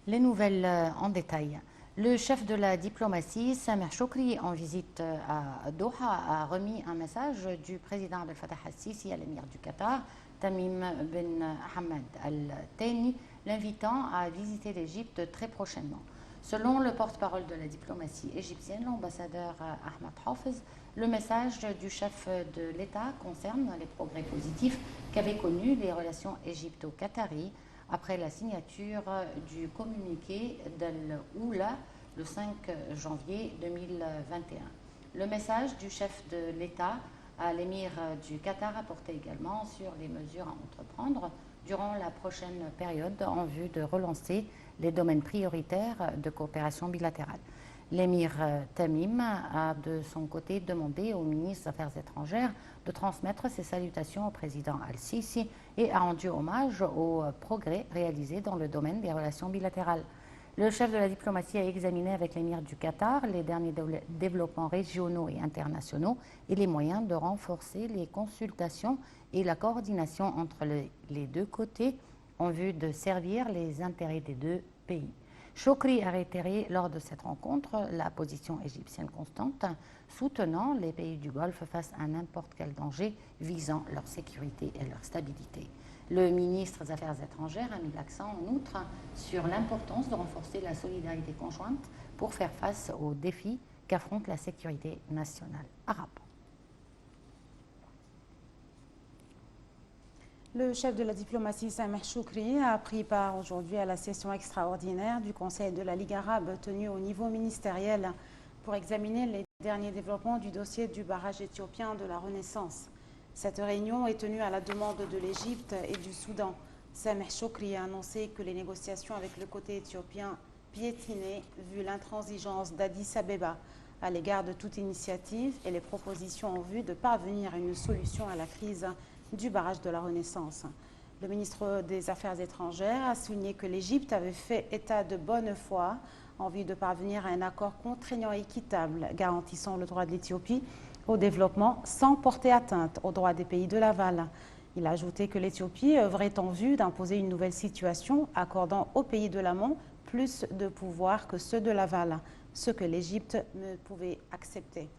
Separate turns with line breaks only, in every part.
Les nouvelles en détail. Le chef de la diplomatie, Sameh Choukri, en visite à Doha, a remis un message du président Abdel Fattah al-Sisi à l'émir du Qatar, Tamim bin Hamad al-Thani, l'invitant à visiter l'Égypte très prochainement. Selon le porte-parole de la diplomatie égyptienne, l'ambassadeur Ahmad Hafez, le message du chef de l'État concerne les progrès positifs qu'avaient connus les relations égypto-qataries après la signature du communiqué d'Al-Oula le 5 janvier 2021. Le message du chef de l'État à l'émir du Qatar a porté également sur les mesures à entreprendre durant la prochaine période en vue de relancer les domaines prioritaires de coopération bilatérale. L'émir Tamim a de son côté demandé au ministre des Affaires étrangères de transmettre ses salutations au président al-Sisi et a rendu hommage aux progrès réalisés dans le domaine des relations bilatérales. Le chef de la diplomatie a examiné avec l'émir du Qatar les derniers développements régionaux et internationaux et les moyens de renforcer les consultations et la coordination entre les deux côtés en vue de servir les intérêts des deux pays. Choukri a réitéré lors de cette rencontre la position égyptienne constante, soutenant les pays du Golfe face à n'importe quel danger visant leur sécurité et leur stabilité. Le ministre des Affaires étrangères a mis l'accent en outre sur l'importance de renforcer la solidarité conjointe pour faire face aux défis qu'affronte la sécurité nationale arabe.
Le chef de la diplomatie, Sameh Choukri, a pris part aujourd'hui à la session extraordinaire du Conseil de la Ligue arabe tenue au niveau ministériel pour examiner les derniers développements du dossier du barrage éthiopien de la Renaissance. Cette réunion est tenue à la demande de l'Égypte et du Soudan. Sameh Choukri a annoncé que les négociations avec le côté éthiopien piétinaient vu l'intransigeance d'Addis Abeba à l'égard de toute initiative et les propositions en vue de parvenir à une solution à la crise du barrage de la Renaissance. Le ministre des Affaires étrangères a souligné que l'Égypte avait fait état de bonne foi en vue de parvenir à un accord contraignant et équitable garantissant le droit de l'Éthiopie au développement sans porter atteinte aux droits des pays de l'aval. Il a ajouté que l'Éthiopie œuvrait en vue d'imposer une nouvelle situation accordant aux pays de l'amont plus de pouvoir que ceux de l'aval, ce que l'Égypte ne pouvait accepter.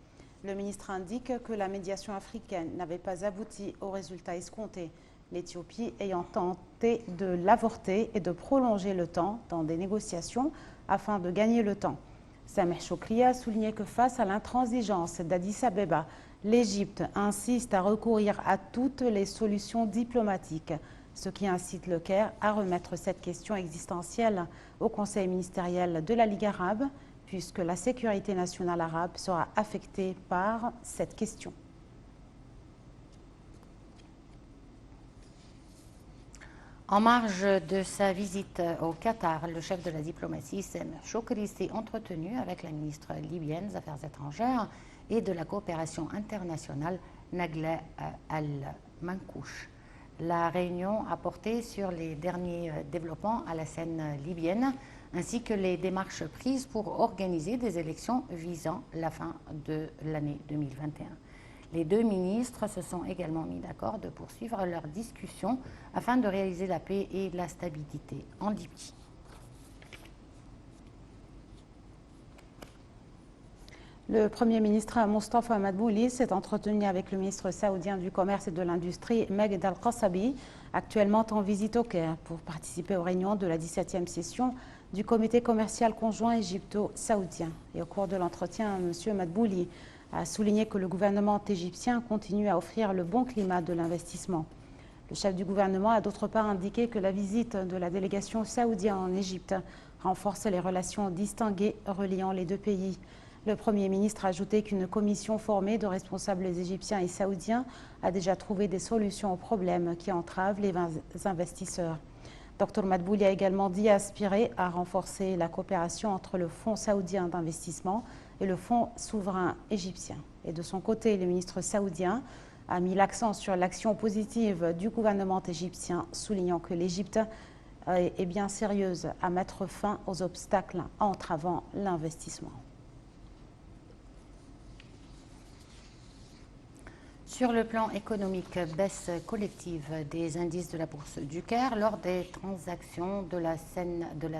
Le ministre indique que la médiation africaine n'avait pas abouti aux résultats escomptés, l'Éthiopie ayant tenté de l'avorter et de prolonger le temps dans des négociations afin de gagner le temps. Sameh Choukri a souligné que face à l'intransigeance d'Addis Abeba, l'Égypte insiste à recourir à toutes les solutions diplomatiques, ce qui incite le Caire à remettre cette question existentielle au Conseil ministériel de la Ligue arabe, puisque la sécurité nationale arabe sera affectée par cette question.
En marge de sa visite au Qatar, le chef de la diplomatie, Sameh Choukri, s'est entretenu avec la ministre libyenne des Affaires étrangères et de la coopération internationale, Nagla Al-Mankouch. La réunion a porté sur les derniers développements à la scène libyenne, ainsi que les démarches prises pour organiser des élections visant la fin de l'année 2021. Les deux ministres se sont également mis d'accord de poursuivre leurs discussions afin de réaliser la paix et la stabilité en Libye.
Le Premier ministre Mostafa Madbouli s'est entretenu avec le ministre saoudien du Commerce et de l'Industrie, Meghed Al-Qasabi, actuellement en visite au Caire pour participer aux réunions de la 17e session du comité commercial conjoint égypto-saoudien. Et au cours de l'entretien, M. Madbouli a souligné que le gouvernement égyptien continue à offrir le bon climat de l'investissement. Le chef du gouvernement a d'autre part indiqué que la visite de la délégation saoudienne en Égypte renforce les relations distinguées reliant les deux pays. Le Premier ministre a ajouté qu'une commission formée de responsables égyptiens et saoudiens a déjà trouvé des solutions aux problèmes qui entravent les investisseurs. Dr Madbouli a également dit aspirer à renforcer la coopération entre le Fonds saoudien d'investissement et le Fonds souverain égyptien. Et de son côté, le ministre saoudien a mis l'accent sur l'action positive du gouvernement égyptien, soulignant que l'Égypte est bien sérieuse à mettre fin aux obstacles entravant l'investissement.
Sur le plan économique, baisse collective des indices de la Bourse du Caire lors des transactions de la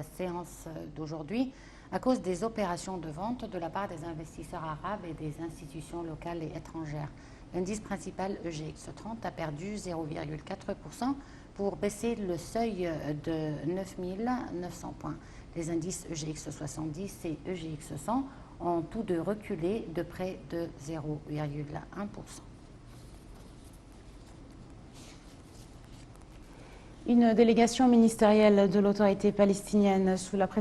séance d'aujourd'hui à cause des opérations de vente de la part des investisseurs arabes et des institutions locales et étrangères. L'indice principal EGX 30 a perdu 0,4% pour baisser le seuil de 9 900 points. Les indices EGX 70 et EGX 100 ont tous deux reculé de près de 0,1%.
Une délégation ministérielle de l'autorité palestinienne sous la présidence